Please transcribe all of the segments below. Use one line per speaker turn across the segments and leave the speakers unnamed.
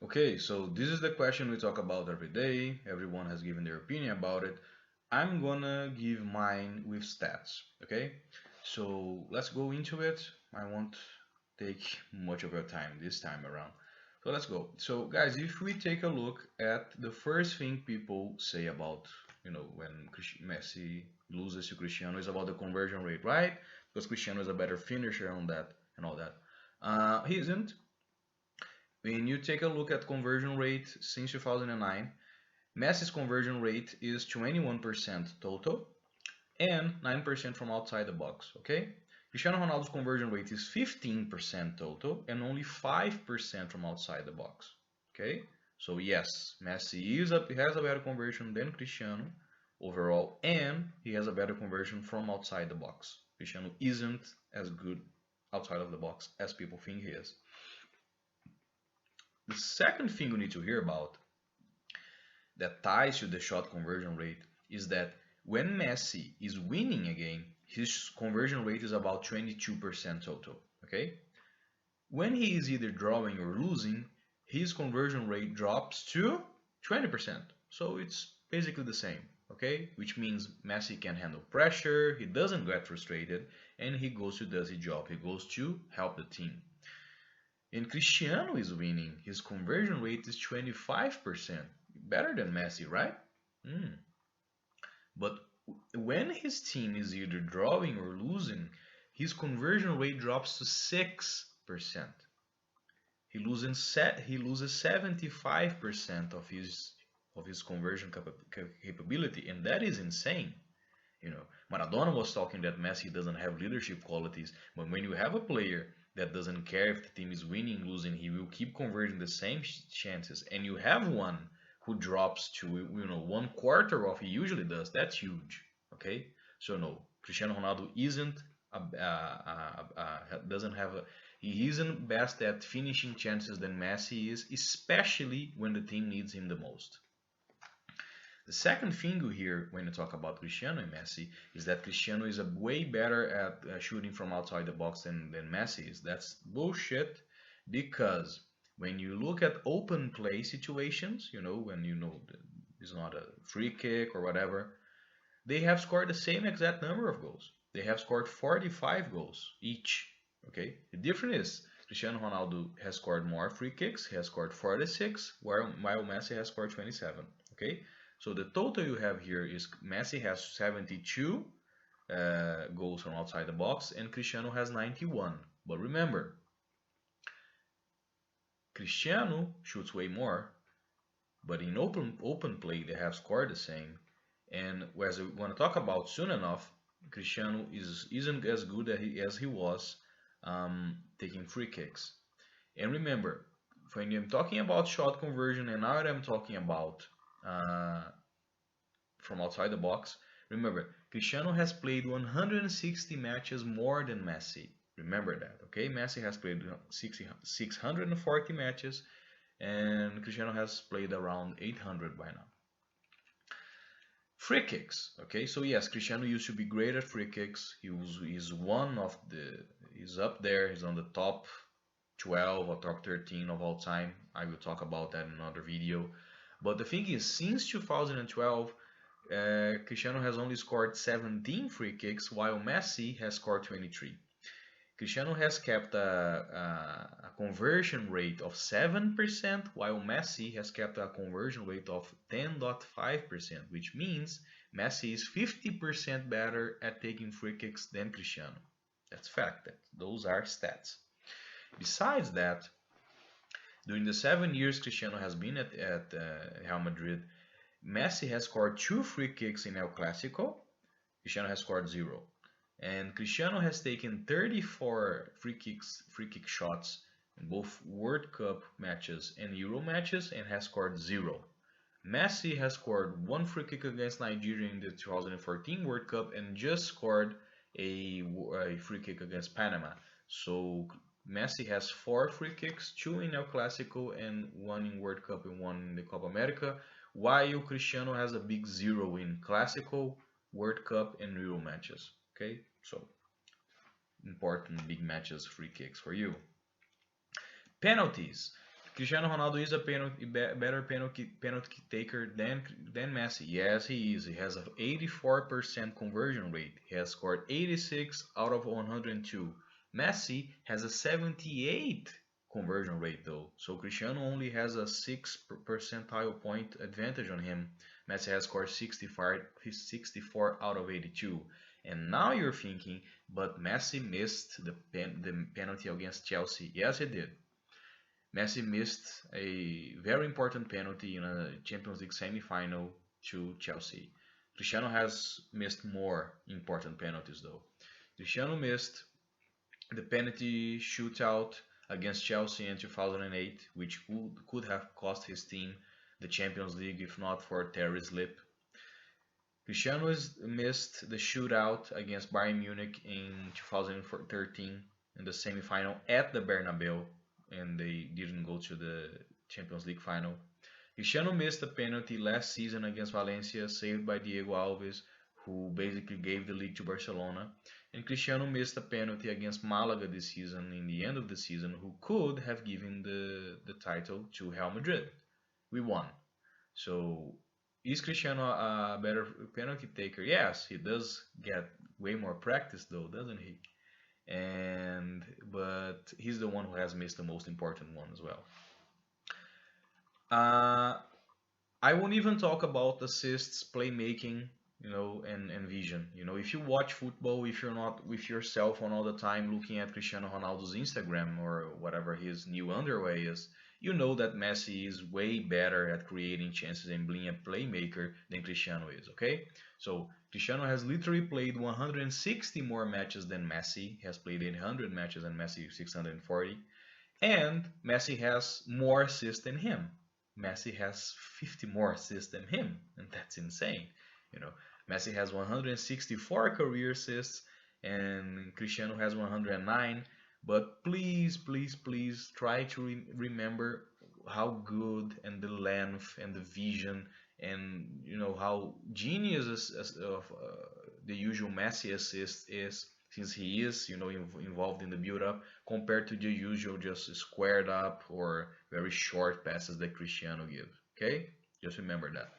Okay, so this is the question we talk about every day. Everyone has given their opinion about it. I'm gonna give mine with stats. Okay, so let's go into it. I won't take much of your time this time around. So let's go. So guys, if we take a look at the first thing people say about, when Messi loses to Cristiano is about the conversion rate, right? Because Cristiano is a better finisher on that and all that. He isn't. When you take a look at conversion rate since 2009, Messi's conversion rate is 21% total and 9% from outside the box, okay? Cristiano Ronaldo's conversion rate is 15% total and only 5% from outside the box, okay? So yes, Messi has a better conversion than Cristiano overall, and he has a better conversion from outside the box. Cristiano isn't as good outside of the box as people think he is. The second thing you need to hear about that ties to the shot conversion rate is that when Messi is winning a game, his conversion rate is about 22% total. Okay? When he is either drawing or losing, his conversion rate drops to 20%. So it's basically the same. Okay? Which means Messi can handle pressure, he doesn't get frustrated, and he goes to does his job. He goes to help the team. And Cristiano is winning. His conversion rate is 25%. Better than Messi, right? Mm. But when his team is either drawing or losing, his conversion rate drops to 6%. He loses 75% of his conversion capability, and that is insane. Maradona was talking that Messi doesn't have leadership qualities, but when you have a player that doesn't care if the team is winning, losing, he will keep converting the same chances, and you have one who drops to 1/4 of he usually does, that's huge. Okay, so no, Cristiano Ronaldo doesn't have he isn't best at finishing chances than Messi is, especially when the team needs him the most. The second thing you hear when you talk about Cristiano and Messi is that Cristiano is a way better at shooting from outside the box than Messi is. That's bullshit because when you look at open play situations, when it's not a free kick or whatever, they have scored the same exact number of goals. They have scored 45 goals each. Okay, the difference is Cristiano Ronaldo has scored more free kicks. He has scored 46, while Messi has scored 27. Okay, so the total you have here is Messi has 72 goals from outside the box, and Cristiano has 91. But remember, Cristiano shoots way more, but in open play they have scored the same. And as we want to talk about soon enough, Cristiano isn't as good as he was taking free kicks. And remember, when I'm talking about shot conversion and now I'm talking about uh, from outside the box, remember, Cristiano has played 160 matches more than Messi. Remember that, okay? Messi has played 640 matches and Cristiano has played around 800 by now. Free kicks, okay? So yes, Cristiano used to be great at free kicks. He's up there. He's on the top 12 or top 13 of all time. I will talk about that in another video. But the thing is, since 2012, Cristiano has only scored 17 free kicks, while Messi has scored 23. Cristiano has kept a conversion rate of 7%, while Messi has kept a conversion rate of 10.5%, which means Messi is 50% better at taking free kicks than Cristiano. That's fact. Those are stats. Besides that, during the 7 years Cristiano has been at Real Madrid, Messi has scored 2 free kicks in El Clásico. Cristiano has scored 0. And Cristiano has taken 34 free kick shots in both World Cup matches and Euro matches and has scored 0. Messi has scored 1 free kick against Nigeria in the 2014 World Cup and just scored a free kick against Panama. So Messi has 4 free kicks, 2 in El Clásico and 1 in World Cup and 1 in the Copa America, while Cristiano has a big 0 in Clásico, World Cup and Euro matches. Okay, so important big matches, free kicks for you. Penalties. Cristiano Ronaldo is a better penalty taker than Messi. Yes, he is. He has an 84% conversion rate. He has scored 86 out of 102. Messi has a 78 conversion rate though. So Cristiano only has a 6 percentile point advantage on him. Messi has scored 64 out of 82. And now you're thinking, but Messi missed the penalty against Chelsea. Yes, he did. Messi missed a very important penalty in a Champions League semi-final to Chelsea. Cristiano has missed more important penalties though. Cristiano missed the penalty shootout against Chelsea in 2008, which could have cost his team the Champions League if not for Terry's slip. Cristiano missed the shootout against Bayern Munich in 2013 in the semi-final at the Bernabeu, and they didn't go to the Champions League final. Cristiano missed a penalty last season against Valencia, saved by Diego Alves, who basically gave the league to Barcelona. And Cristiano missed a penalty against Malaga this season, in the end of the season, who could have given the title to Real Madrid. We won. So is Cristiano a better penalty taker? Yes, he does get way more practice though, doesn't he? And but he's the one who has missed the most important one as well. Uh, I won't even talk about assists, playmaking, and vision. If you watch football, if you're not with your cell phone all the time looking at Cristiano Ronaldo's Instagram or whatever his new underway is, you know that Messi is way better at creating chances and being a playmaker than Cristiano is, okay? So Cristiano has literally played 160 more matches than Messi. He has played 800 matches and Messi 640. And Messi has more assists than him. Messi has 50 more assists than him, and that's insane. You know, Messi has 164 career assists, and Cristiano has 109. But please, please, please try to remember how good and the length and the vision and how genius of the usual Messi assist is, since he is involved in the build up compared to the usual just squared up or very short passes that Cristiano gives. Okay, just remember that.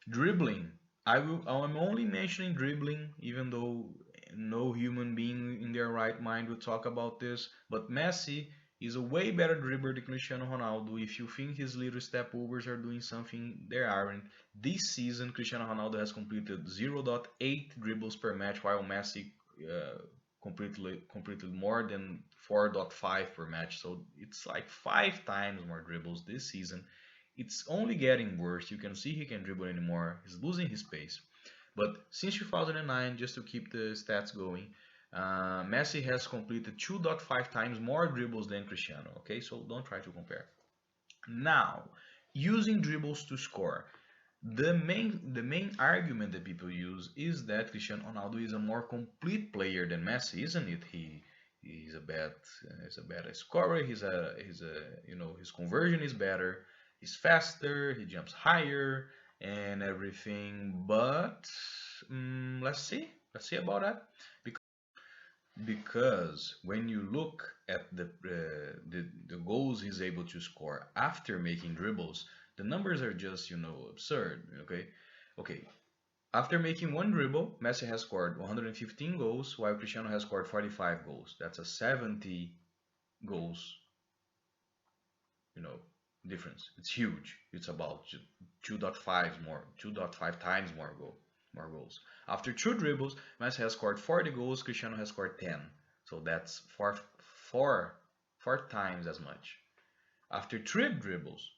Dribbling. I'm only mentioning dribbling, even though no human being in their right mind would talk about this. But Messi is a way better dribbler than Cristiano Ronaldo. If you think his little step overs are doing something, they aren't. This season, Cristiano Ronaldo has completed 0.8 dribbles per match, while Messi completed more than 4.5 per match. So it's like 5 times more dribbles this season. It's only getting worse. You can see he can't dribble anymore. He's losing his pace. But since 2009, just to keep the stats going, Messi has completed 2.5 times more dribbles than Cristiano. Okay, so don't try to compare. Now, using dribbles to score. The main argument that people use is that Cristiano Ronaldo is a more complete player than Messi, isn't it? He's a better scorer. His conversion is better. He's faster. He jumps higher and everything. But let's see about that. Because when you look at the goals he's able to score after making dribbles, the numbers are just absurd. Okay. After making one dribble, Messi has scored 115 goals, while Cristiano has scored 45 goals. That's a 70 goals, difference. It's huge. It's about 2.5 times more goals. After two dribbles, Messi has scored 40 goals, Cristiano has scored 10. So that's four times as much. After three dribbles,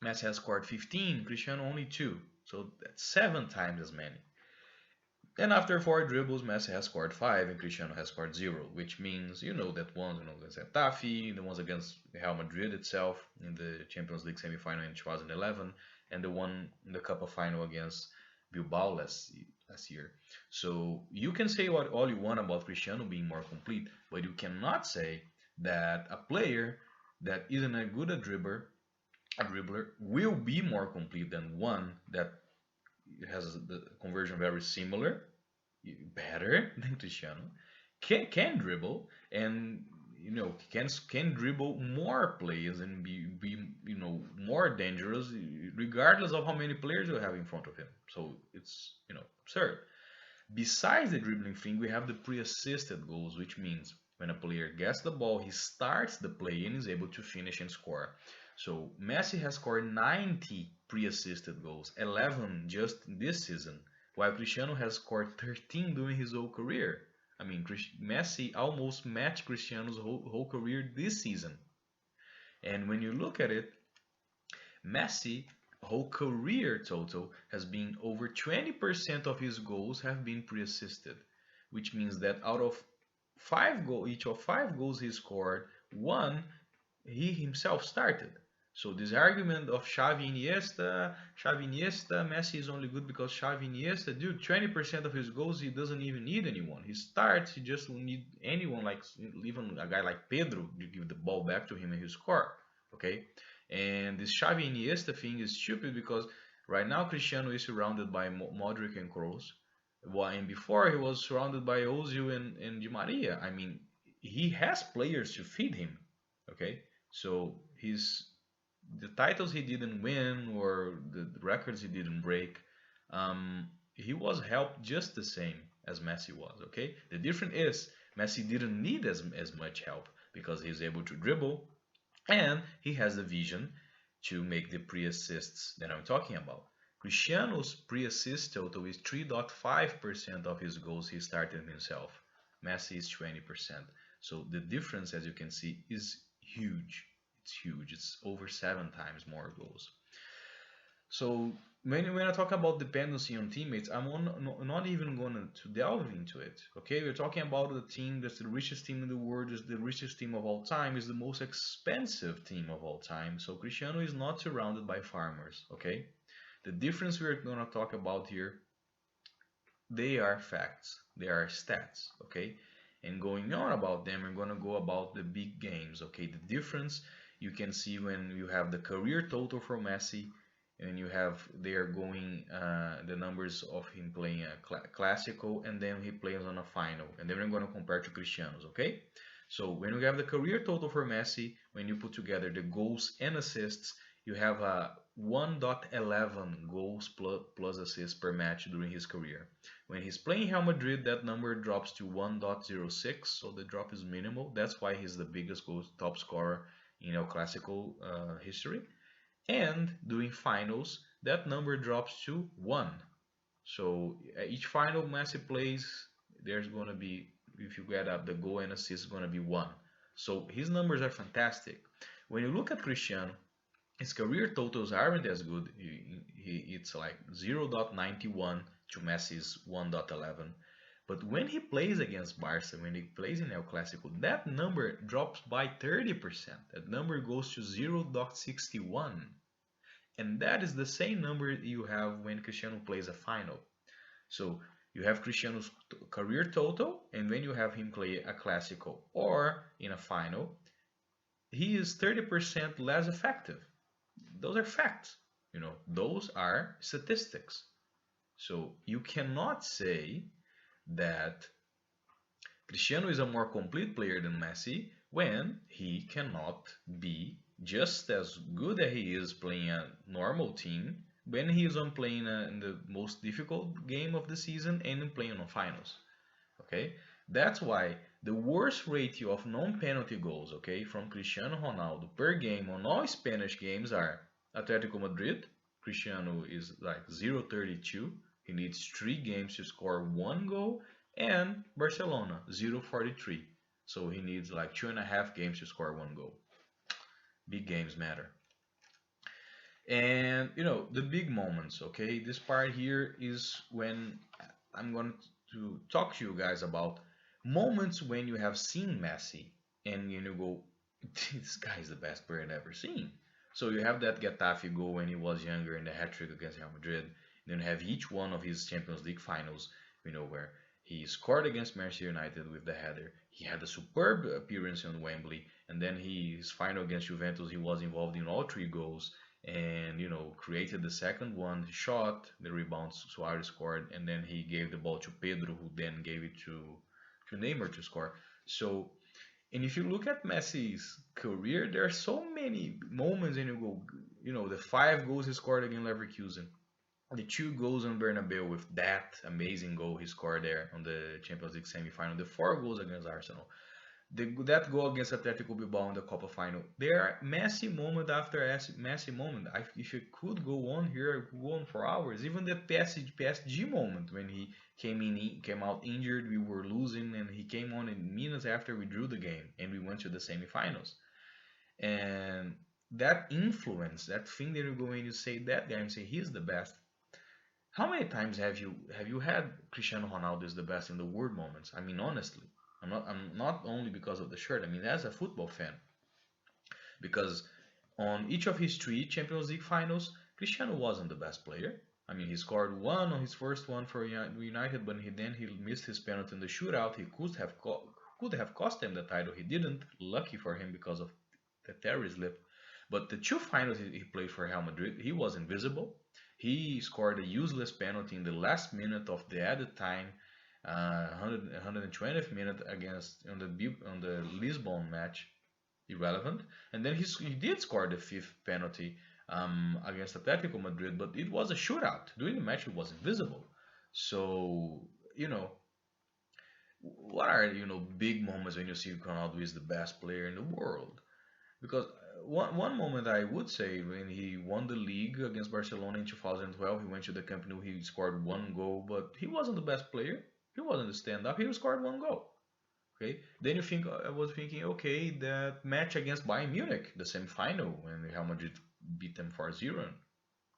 Messi has scored 15, Cristiano only 2. So that's 7 times as many. And after 4 dribbles, Messi has scored 5 and Cristiano has scored 0, which means that ones against Getafe, the ones against Real Madrid itself in the Champions League semi-final in 2011, and the one in the Cup final against Bilbao last year. So you can say all you want about Cristiano being more complete, but you cannot say that a player that isn't a good dribbler will be more complete than one that has the conversion very similar, better than Cristiano, can dribble, and can dribble more players and be more dangerous regardless of how many players you have in front of him. So it's absurd. Besides the dribbling thing, we have the pre-assisted goals, which means when a player gets the ball, he starts the play and is able to finish and score. So Messi has scored 90 pre-assisted goals, 11 just this season, while Cristiano has scored 13 during his whole career. I mean, Messi almost matched Cristiano's whole career this season. And when you look at it, Messi whole career total has been over 20% of his goals have been pre-assisted, which means that out of each of five goals he scored, one he himself started. So this argument of Xavi Iniesta, Messi is only good because Xavi Iniesta, dude, 20% of his goals he doesn't even need anyone. He starts, he just need anyone like even a guy like Pedro to give the ball back to him and he score. Okay, and this Xavi Iniesta thing is stupid because right now Cristiano is surrounded by Modric and Kroos, while and before he was surrounded by Ozil and Di Maria. I mean, he has players to feed him. Okay, so the titles he didn't win or the records he didn't break, he was helped just the same as Messi was. Okay, the difference is Messi didn't need as much help because he's able to dribble and he has the vision to make the pre-assists that I'm talking about. Cristiano's pre-assist total is 3.5% of his goals he started himself. Messi is 20%. So the difference, as you can see, is huge. It's huge. It's over 7 times more goals. So when I talk about dependency on teammates, not even going to delve into it. Okay, we're talking about the team that's the richest team in the world, is the richest team of all time, is the most expensive team of all time. So Cristiano is not surrounded by farmers. Okay, the difference we're going to talk about here, they are facts, they are stats. Okay, and going on about them, we're going to go about the big games. Okay, the difference you can see when you have the career total for Messi and you have they are going the numbers of him playing a classical and then he plays on a final, and then we're going to compare to Cristiano's. Okay, so when we have the career total for Messi, when you put together the goals and assists, you have a 1.11 goals plus assists per match during his career. When he's playing Real Madrid, that number drops to 1.06, so the drop is minimal. That's why he's the biggest top scorer in El Clasico history. And during finals, that number drops to 1. So each final Messi plays, there's going to be, if you get up the goal and assist, is going to be 1. So his numbers are fantastic. When you look at Cristiano, his career totals aren't as good. It's like 0.91 to Messi's 1.11. But when he plays against Barca, when he plays in El Clasico, that number drops by 30%. That number goes to 0.61. And that is the same number you have when Cristiano plays a final. So you have Cristiano's career total, and when you have him play a Clasico or in a final, he is 30% less effective. Those are facts. Those are statistics. So you cannot say that Cristiano is a more complete player than Messi when he cannot be just as good as he is playing a normal team when he is on playing in the most difficult game of the season and playing on finals. Okay, that's why the worst ratio of non-penalty goals, okay, from Cristiano Ronaldo per game on all Spanish games are Atletico Madrid. Cristiano is like 0.32. He needs 3 games to score 1 goal, and Barcelona 0.43. So he needs like 2.5 games to score 1 goal. Big games matter. And the big moments. Okay, this part here is when I'm going to talk to you guys about moments when you have seen Messi and you go, this guy is the best player I've ever seen. So you have that Getafe goal when he was younger in the hat-trick against Real Madrid. Then you have each one of his Champions League finals, where he scored against Manchester United with the header. He had a superb appearance on Wembley, and then his final against Juventus, he was involved in all 3 goals, and created the second one, shot the rebound, Suarez scored, and then he gave the ball to Pedro, who then gave it to Neymar to score. So And if you look at Messi's career, there are so many moments, and you go, the 5 goals he scored against Leverkusen, the 2 goals on Bernabeu with that amazing goal he scored there on the Champions League semi-final, the 4 goals against Arsenal, that goal against Atletico Bilbao in the Copa final. There are Messi moment after Messi moment. If you could go on here, I could go on for hours. Even the PSG moment when he came out injured, we were losing, and he came on in minutes after we drew the game and we went to the semifinals. And that influence, that thing that you go in, you say that guy and say he's the best. How many times have you had Cristiano Ronaldo is the best in the world moments? I mean, honestly, I'm not only because of the shirt. I mean, as a football fan, because on each of his 3 Champions League finals, Cristiano wasn't the best player. I mean, he scored one on his first one for United, but he missed his penalty in the shootout. He could have cost them the title. He didn't. Lucky for him because of the terrorist slip. But the 2 finals he played for Real Madrid, he was invisible. He scored a useless penalty in the last minute of the added time, 120th minute against on the Lisbon match, irrelevant. And then he did score the 5th penalty against Atletico Madrid, but it was a shootout. During the match, he was invisible. So you know what are big moments when you see Ronaldo is the best player in the world? Because one moment I would say when he won the league against Barcelona in 2012, he went to the Camp Nou, he scored 1 goal, but he wasn't the best player. He wasn't the stand-up. He scored 1 goal. Okay. Then I was thinking, okay, that match against Bayern Munich, the semi-final when Real Madrid beat them 4-0.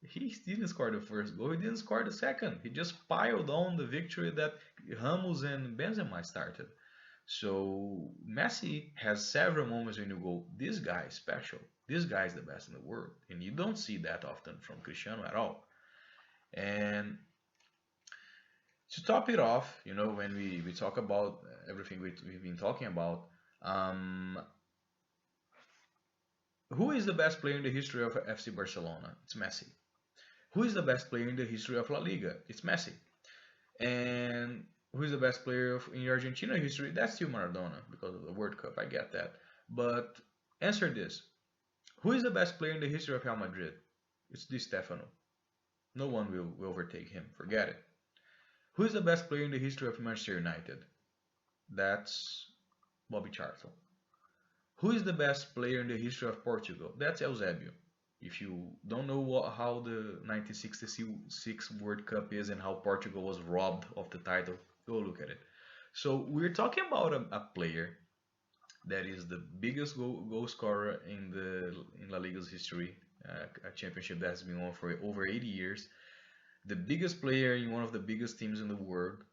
He didn't score the first goal. He didn't score the second. He just piled on the victory that Ramos and Benzema started. So Messi has several moments when you go, this guy is special. This guy is the best in the world, and you don't see that often from Cristiano at all. And to top it off, when we talk about everything we've been talking about, um, who is the best player in the history of FC Barcelona? It's Messi. Who is the best player in the history of La Liga? It's Messi. And who is the best player in Argentina history? That's still Maradona because of the World Cup. I get that. But answer this. Who is the best player in the history of Real Madrid? It's Di Stefano. No one will overtake him. Forget it. Who is the best player in the history of Manchester United? That's Bobby Charlton. Who is the best player in the history of Portugal? That's Eusebio. If you don't know how the 1966 World Cup is and how Portugal was robbed of the title, go look at it. So we're talking about a player that is the biggest goal scorer in La Liga's history, a championship that has been on for over 80 years. The biggest player in one of the biggest teams in the world,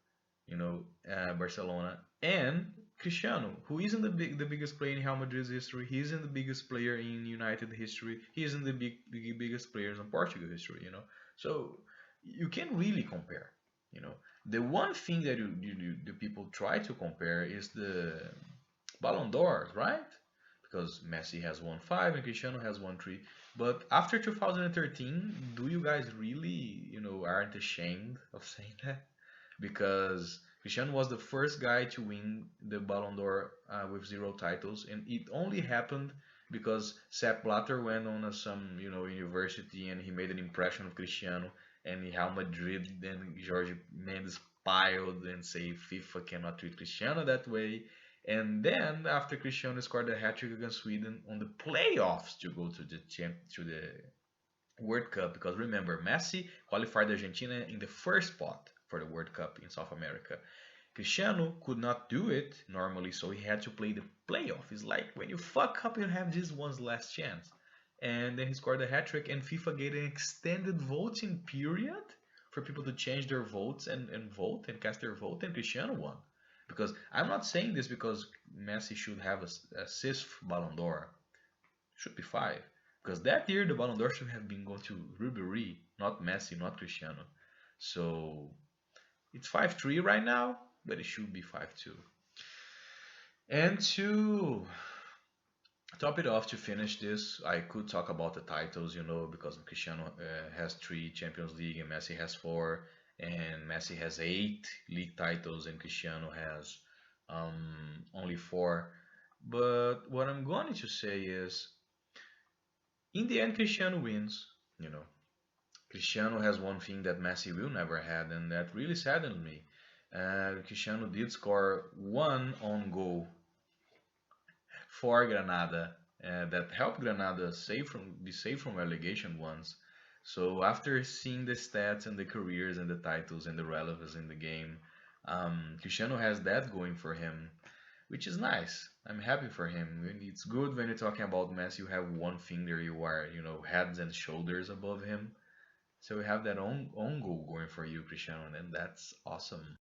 Barcelona, and Cristiano, who isn't the biggest player in Real Madrid's history, he isn't the biggest player in United history, he isn't the biggest players in Portugal history. So you can't really compare. The one thing that the people try to compare is the Ballon d'Ors, right? Because Messi has won 5 and Cristiano has won 3. But after 2013, do you guys really, aren't ashamed of saying that? Because Cristiano was the first guy to win the Ballon d'Or with 0 titles, and it only happened because Sepp Blatter went on some university and he made an impression of Cristiano, and Real Madrid then Jorge Mendes piled and say FIFA cannot treat Cristiano that way. And then after Cristiano scored a hat trick against Sweden on the playoffs to go to the World Cup, because remember Messi qualified Argentina in the first spot for the World Cup in South America. Cristiano could not do it normally, so he had to play the playoff. It's like when you fuck up, you have this one's last chance. And then he scored a hat trick, and FIFA gave an extended voting period for people to change their votes and vote and cast their vote, and Cristiano won. Because I'm not saying this because Messi should have a sixth Ballon d'Or. Should be 5. Because that year the Ballon d'Or should have been going to Ribéry, not Messi, not Cristiano. So it's 5-3 right now, but it should be 5-2. And to top it off, to finish this, I could talk about the titles, because Cristiano has 3 Champions League and Messi has 4, and Messi has 8 league titles and Cristiano has only 4. But what I'm going to say is, in the end, Cristiano wins. You know, Cristiano has one thing that Messi will never had, and that really saddened me. Cristiano did score one on goal for Granada that helped Granada be saved from relegation once. So after seeing the stats and the careers and the titles and the relevance in the game, Cristiano has that going for him, which is nice. I'm happy for him. It's good when you're talking about Messi. You have one finger, you are, heads and shoulders above him. So you have that own goal going for you, Cristiano, and that's awesome.